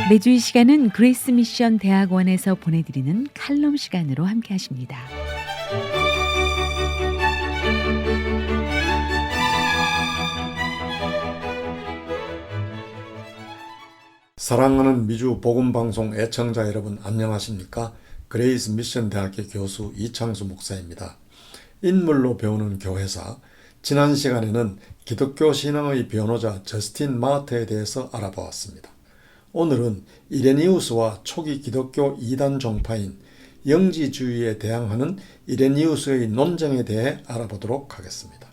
매주 이 시간은 그레이스 미션 대학원에서 보내드리는 칼럼 시간으로 함께 하십니다. 사랑하는 미주 복음방송 애청자 여러분 안녕하십니까? 그레이스 미션 대학교 교수 이창수 목사입니다. 인물로 배우는 교회사, 지난 시간에는 기독교 신앙의 변호자 저스틴 마르트에 대해서 알아보았습니다. 오늘은 이레니우스와 초기 기독교 이단 종파인 영지주의에 대항하는 이레니우스의 논쟁에 대해 알아보도록 하겠습니다.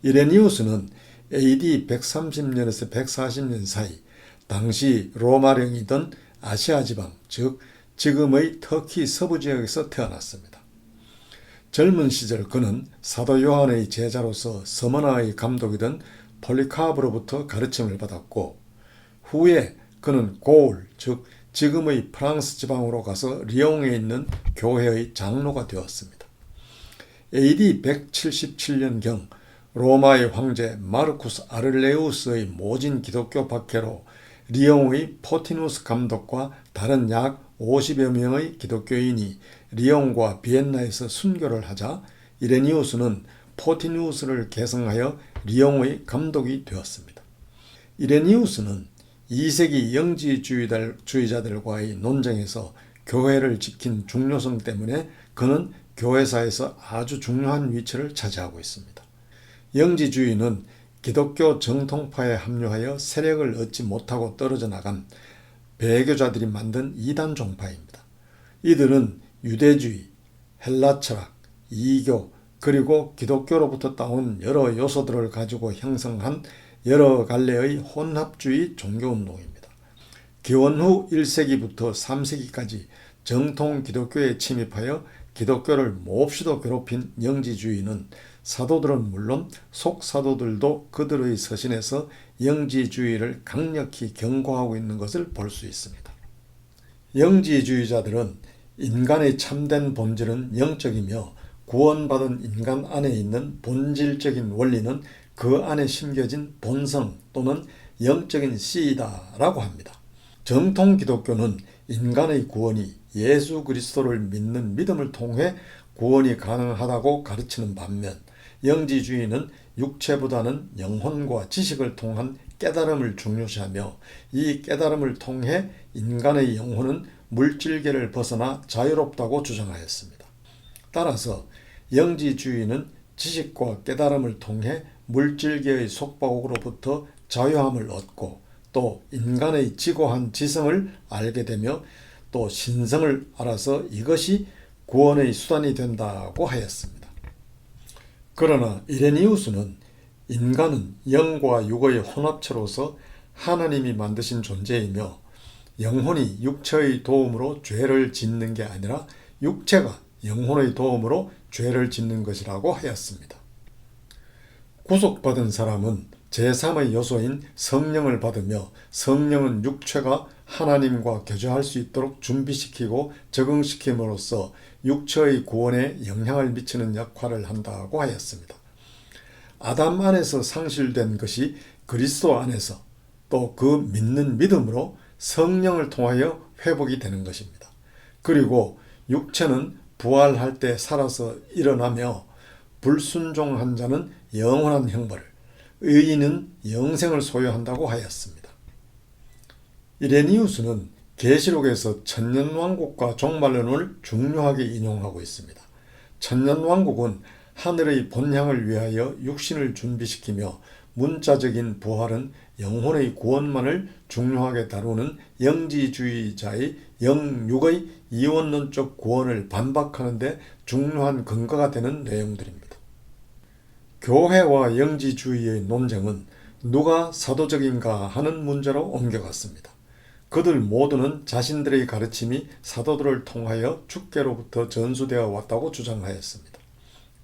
이레니우스는 AD 130년에서 140년 사이 당시 로마령이던 아시아 지방, 즉 지금의 터키 서부 지역에서 태어났습니다. 젊은 시절 그는 사도 요한의 제자로서 서머나의 감독이던 폴리카브로부터 가르침을 받았고, 후에 그는 고을, 즉 지금의 프랑스 지방으로 가서 리옹에 있는 교회의 장로가 되었습니다. AD 177년경 로마의 황제 마르쿠스 아를레우스의 모진 기독교 박해로 리옹의 포티누스 감독과 다른 약 50여 명의 기독교인이 리옹과 비엔나에서 순교를 하자 이레니우스는 포티누스를 계승하여 리옹의 감독이 되었습니다. 이레니우스는 2세기 영지주의자들과의 논쟁에서 교회를 지킨 중요성 때문에 그는 교회사에서 아주 중요한 위치를 차지하고 있습니다. 영지주의는 기독교 정통파에 합류하여 세력을 얻지 못하고 떨어져 나간 배교자들이 만든 이단 종파입니다. 이들은 유대주의, 헬라 철학, 이교, 그리고 기독교로부터 따온 여러 요소들을 가지고 형성한 여러 갈래의 혼합주의 종교운동입니다. 기원후 1세기부터 3세기까지 정통 기독교에 침입하여 기독교를 몹시도 괴롭힌 영지주의는 사도들은 물론 속사도들도 그들의 서신에서 영지주의를 강력히 경고하고 있는 것을 볼 수 있습니다. 영지주의자들은 인간의 참된 본질은 영적이며 구원받은 인간 안에 있는 본질적인 원리는 그 안에 심겨진 본성 또는 영적인 씨이다라고 합니다. 정통 기독교는 인간의 구원이 예수 그리스도를 믿는 믿음을 통해 구원이 가능하다고 가르치는 반면, 영지주의는 육체보다는 영혼과 지식을 통한 깨달음을 중요시하며 이 깨달음을 통해 인간의 영혼은 물질계를 벗어나 자유롭다고 주장하였습니다. 따라서 영지주의는 지식과 깨달음을 통해 물질계의 속박으로부터 자유함을 얻고 또 인간의 지고한 지성을 알게 되며 또 신성을 알아서 이것이 구원의 수단이 된다고 하였습니다. 그러나 이레니우스는 인간은 영과 육의 혼합체로서 하나님이 만드신 존재이며 영혼이 육체의 도움으로 죄를 짓는 게 아니라 육체가 영혼의 도움으로 죄를 짓는 것이라고 하였습니다. 구속받은 사람은 제3의 요소인 성령을 받으며 성령은 육체가 하나님과 교제할 수 있도록 준비시키고 적응시킴으로써 육체의 구원에 영향을 미치는 역할을 한다고 하였습니다. 아담 안에서 상실된 것이 그리스도 안에서 또 그 믿는 믿음으로 성령을 통하여 회복이 되는 것입니다. 그리고 육체는 부활할 때 살아서 일어나며 불순종한 자는 영원한 형벌을, 의인은 영생을 소유한다고 하였습니다. 이레니우스는 계시록에서 천년왕국과 종말론을 중요하게 인용하고 있습니다. 천년왕국은 하늘의 본향을 위하여 육신을 준비시키며 문자적인 부활은 영혼의 구원만을 중요하게 다루는 영지주의자의 영육의 이원론적 구원을 반박하는 데 중요한 근거가 되는 내용들입니다. 교회와 영지주의의 논쟁은 누가 사도적인가 하는 문제로 옮겨갔습니다. 그들 모두는 자신들의 가르침이 사도들을 통하여 주께로부터 전수되어 왔다고 주장하였습니다.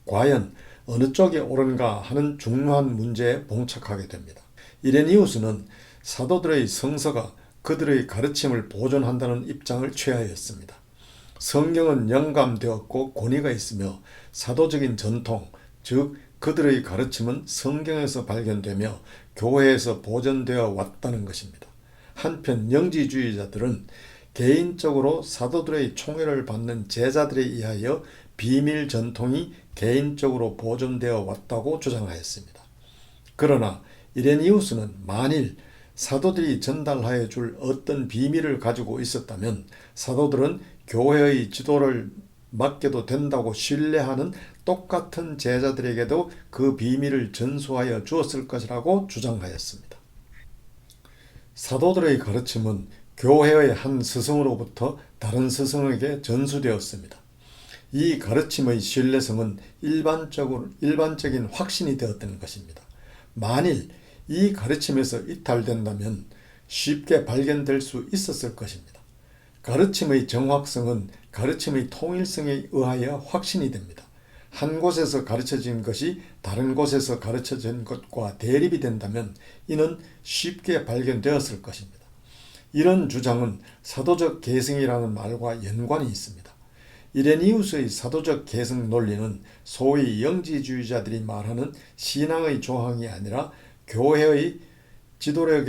과연 어느 쪽이 옳은가 하는 중요한 문제에 봉착하게 됩니다. 이레니우스는 사도들의 성서가 그들의 가르침을 보존한다는 입장을 취하였습니다. 성경은 영감되었고 권위가 있으며 사도적인 전통, 즉 그들의 가르침은 성경에서 발견되며 교회에서 보존되어 왔다는 것입니다. 한편 영지주의자들은 개인적으로 사도들의 총애를 받는 제자들에 의하여 비밀 전통이 개인적으로 보존되어 왔다고 주장하였습니다. 그러나 이레니우스는 만일 사도들이 전달하여 줄 어떤 비밀을 가지고 있었다면 사도들은 교회의 지도를 맡겨도 된다고 신뢰하는 똑같은 제자들에게도 그 비밀을 전수하여 주었을 것이라고 주장하였습니다. 사도들의 가르침은 교회의 한 스승으로부터 다른 스승에게 전수되었습니다. 이 가르침의 신뢰성은 일반적인 확신이 되었던 것입니다. 만일 이 가르침에서 이탈된다면 쉽게 발견될 수 있었을 것입니다. 가르침의 정확성은 가르침의 통일성에 의하여 확신이 됩니다. 한 곳에서 가르쳐진 것이 다른 곳에서 가르쳐진 것과 대립이 된다면 이는 쉽게 발견되었을 것입니다. 이런 주장은 사도적 계승이라는 말과 연관이 있습니다. 이레니우스의 사도적 계승 논리는 소위 영지주의자들이 말하는 신앙의 조항이 아니라 교회의 지도력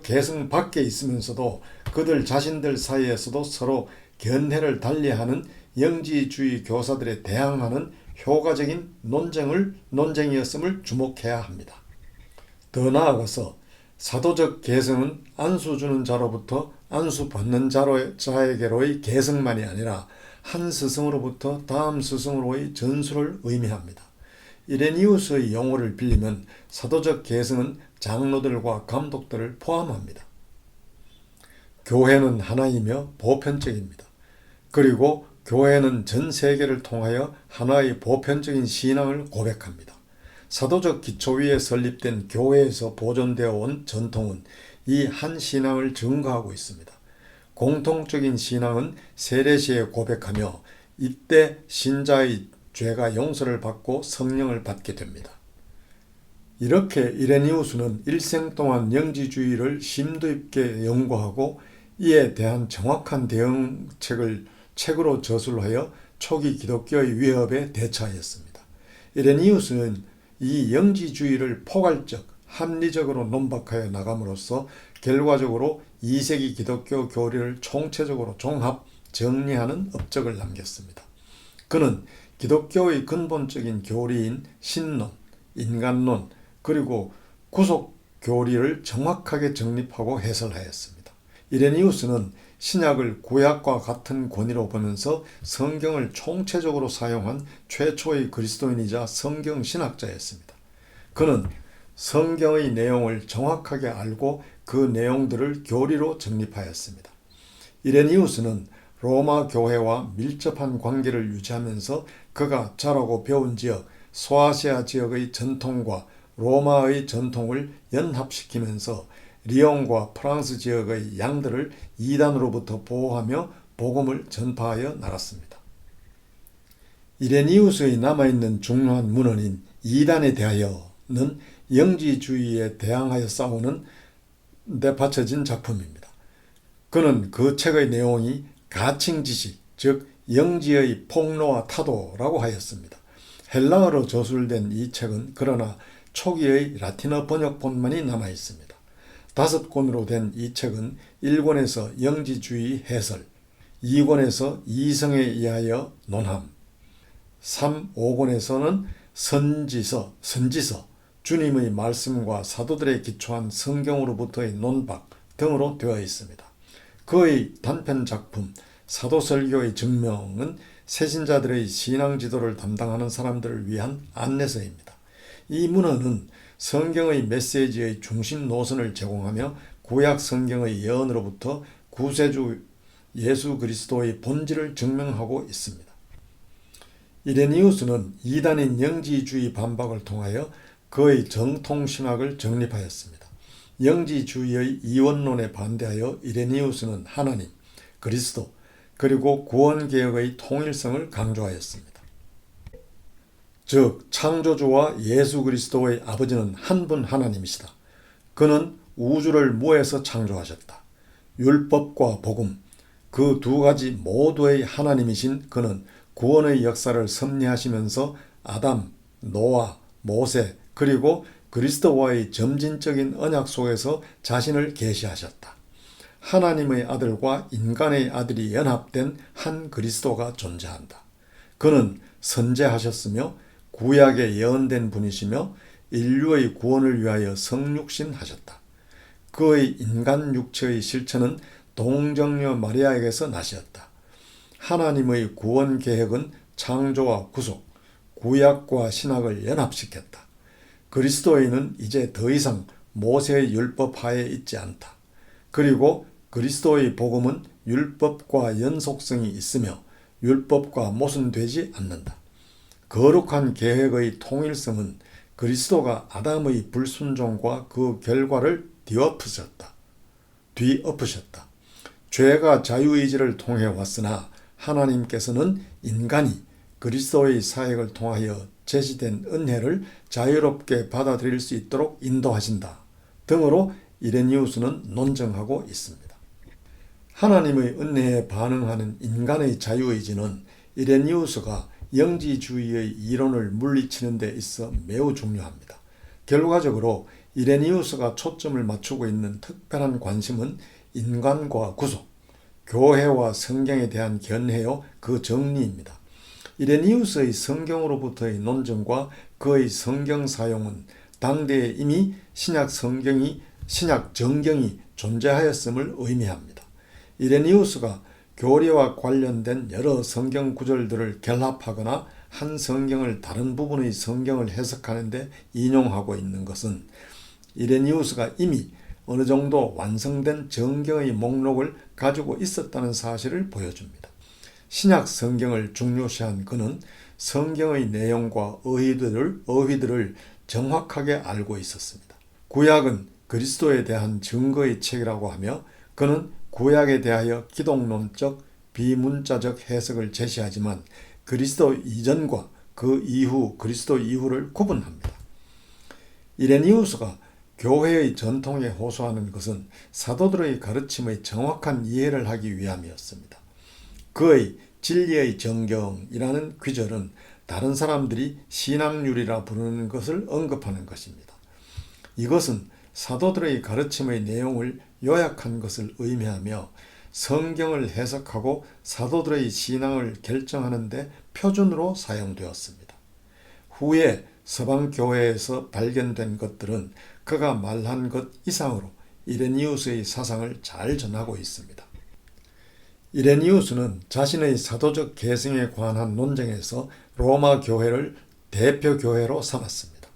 계승 밖에 있으면서도 그들 자신들 사이에서도 서로 견해를 달리하는 영지주의 교사들에 대항하는 효과적인 논쟁이었음을 주목해야 합니다. 더 나아가서 사도적 계승은 안수 주는 자로부터 안수 받는 자에게로의 계승만이 아니라 한 스승으로부터 다음 스승으로의 전수를 의미합니다. 이레니우스의 용어를 빌리면 사도적 계승은 장로들과 감독들을 포함합니다. 교회는 하나이며 보편적입니다. 그리고 교회는 전 세계를 통하여 하나의 보편적인 신앙을 고백합니다. 사도적 기초 위에 설립된 교회에서 보존되어 온 전통은 이 한 신앙을 증거하고 있습니다. 공통적인 신앙은 세례시에 고백하며 이때 신자의 죄가 용서를 받고 성령을 받게 됩니다. 이렇게 이레니우스는 일생 동안 영지주의를 심도 있게 연구하고 이에 대한 정확한 대응책을 책으로 저술하여 초기 기독교의 위협에 대처하였습니다. 이레니우스는 이 영지주의를 포괄적, 합리적으로 논박하여 나감으로써 결과적으로 2세기 기독교 교리를 총체적으로 종합, 정리하는 업적을 남겼습니다. 그는 기독교의 근본적인 교리인 신론, 인간론, 그리고 구속 교리를 정확하게 정립하고 해설하였습니다. 이레니우스는 신약을 구약과 같은 권위로 보면서 성경을 총체적으로 사용한 최초의 그리스도인이자 성경 신학자였습니다. 그는 성경의 내용을 정확하게 알고 그 내용들을 교리로 정립하였습니다. 이레니우스는 로마 교회와 밀접한 관계를 유지하면서 그가 자라고 배운 지역, 소아시아 지역의 전통과 로마의 전통을 연합시키면서 리옹과 프랑스 지역의 양들을 이단으로부터 보호하며 복음을 전파하여 나갔습니다. 이레니우스의 남아있는 중요한 문헌인 이단에 대하여는 영지주의에 대항하여 싸우는 데 바쳐진 작품입니다. 그는 그 책의 내용이 가칭지식, 즉 영지의 폭로와 타도라고 하였습니다. 헬라어로 저술된 이 책은 그러나 초기의 라틴어 번역본만이 남아있습니다. 5권으로 된 이 책은 1권에서 영지주의 해설, 2권에서 이성에 의하여 논함, 3, 5권에서는 선지서, 주님의 말씀과 사도들에 기초한 성경으로부터의 논박 등으로 되어 있습니다. 그의 단편 작품 사도설교의 증명은 새신자들의 신앙 지도를 담당하는 사람들을 위한 안내서입니다. 이 문헌은 성경의 메시지의 중심 노선을 제공하며 구약 성경의 예언으로부터 구세주 예수 그리스도의 본질을 증명하고 있습니다. 이레니우스는 이단인 영지주의 반박을 통하여 그의 정통신학을 정립하였습니다. 영지주의의 이원론에 반대하여 이레니우스는 하나님, 그리스도, 그리고 구원개혁의 통일성을 강조하였습니다. 즉 창조주와 예수 그리스도의 아버지는 한 분 하나님이시다. 그는 우주를 무에서 창조하셨다. 율법과 복음, 그 두 가지 모두의 하나님이신 그는 구원의 역사를 섭리하시면서 아담, 노아, 모세, 그리고 그리스도와의 점진적인 언약 속에서 자신을 계시하셨다. 하나님의 아들과 인간의 아들이 연합된 한 그리스도가 존재한다. 그는 선재하셨으며 구약에 예언된 분이시며 인류의 구원을 위하여 성육신하셨다. 그의 인간 육체의 실체는 동정녀 마리아에게서 나셨다. 하나님의 구원 계획은 창조와 구속, 구약과 신약을 연합시켰다. 그리스도인은 이제 더 이상 모세의 율법 하에 있지 않다. 그리고 그리스도의 복음은 율법과 연속성이 있으며 율법과 모순되지 않는다. 거룩한 계획의 통일성은 그리스도가 아담의 불순종과 그 결과를 뒤엎으셨다. 죄가 자유의지를 통해 왔으나 하나님께서는 인간이 그리스도의 사역을 통하여 제시된 은혜를 자유롭게 받아들일 수 있도록 인도하신다 등으로 이레니우스는 논증하고 있습니다. 하나님의 은혜에 반응하는 인간의 자유의지는 이레니우스가 영지주의의 이론을 물리치는 데 있어 매우 중요합니다. 결과적으로 이레니우스가 초점을 맞추고 있는 특별한 관심은 인간과 구속, 교회와 성경에 대한 견해요 그 정리입니다. 이레니우스의 성경으로부터의 논증과 그의 성경 사용은 당대에 이미 신약 정경이 존재하였음을 의미합니다. 이레니우스가 교리와 관련된 여러 성경 구절들을 결합하거나 한 성경을 다른 부분의 성경을 해석하는 데 인용하고 있는 것은 이레니우스가 이미 어느 정도 완성된 정경의 목록을 가지고 있었다는 사실을 보여줍니다. 신약 성경을 중요시한 그는 성경의 내용과 어휘들을 정확하게 알고 있었습니다. 구약은 그리스도에 대한 증거의 책이라고 하며 그는 구약에 대하여 기독론적, 비문자적 해석을 제시하지만 그리스도 이전과 그 이후, 그리스도 이후를 구분합니다. 이레니우스가 교회의 전통에 호소하는 것은 사도들의 가르침의 정확한 이해를 하기 위함이었습니다. 그의 진리의 정경이라는 귀절은 다른 사람들이 신앙률이라 부르는 것을 언급하는 것입니다. 이것은 사도들의 가르침의 내용을 요약한 것을 의미하며 성경을 해석하고 사도들의 신앙을 결정하는 데 표준으로 사용되었습니다. 후에 서방교회에서 발견된 것들은 그가 말한 것 이상으로 이레니우스의 사상을 잘 전하고 있습니다. 이레니우스는 자신의 사도적 계승에 관한 논쟁에서 로마 교회를 대표 교회로 삼았습니다.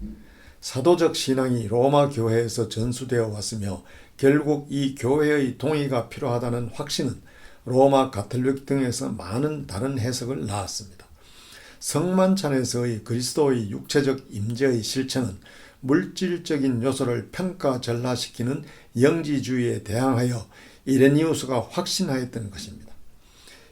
사도적 신앙이 로마 교회에서 전수되어 왔으며 결국 이 교회의 동의가 필요하다는 확신은 로마 가톨릭 등에서 많은 다른 해석을 낳았습니다. 성만찬에서의 그리스도의 육체적 임재의 실체는 물질적인 요소를 평가절하시키는 영지주의에 대항하여 이레니우스가 확신하였던 것입니다.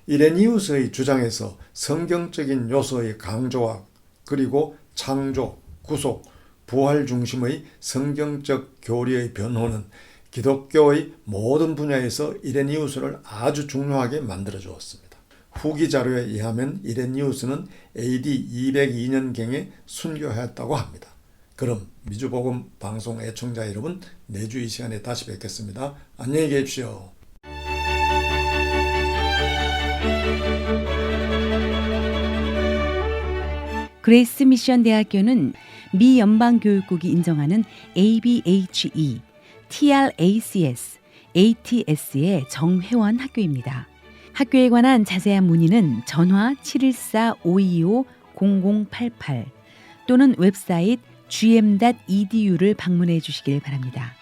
이레니우스의 주장에서 성경적인 요소의 강조와 그리고 창조, 구속, 부활 중심의 성경적 교리의 변호는 기독교의 모든 분야에서 이레니우스를 아주 중요하게 만들어 주었습니다. 후기 자료에 의하면 이레니우스는 AD 202년경에 순교하였다고 합니다. 그럼 미주복음 방송 애청자 여러분, 내주 이 시간에 다시 뵙겠습니다. 안녕히 계십시오. 그레이스 미션 대학교는 미 연방교육국이 인정하는 ABHE, TRACS, ATS의 정회원 학교입니다. 학교에 관한 자세한 문의는 전화 714-525-0088 또는 웹사이트 gm.edu를 방문해 주시길 바랍니다.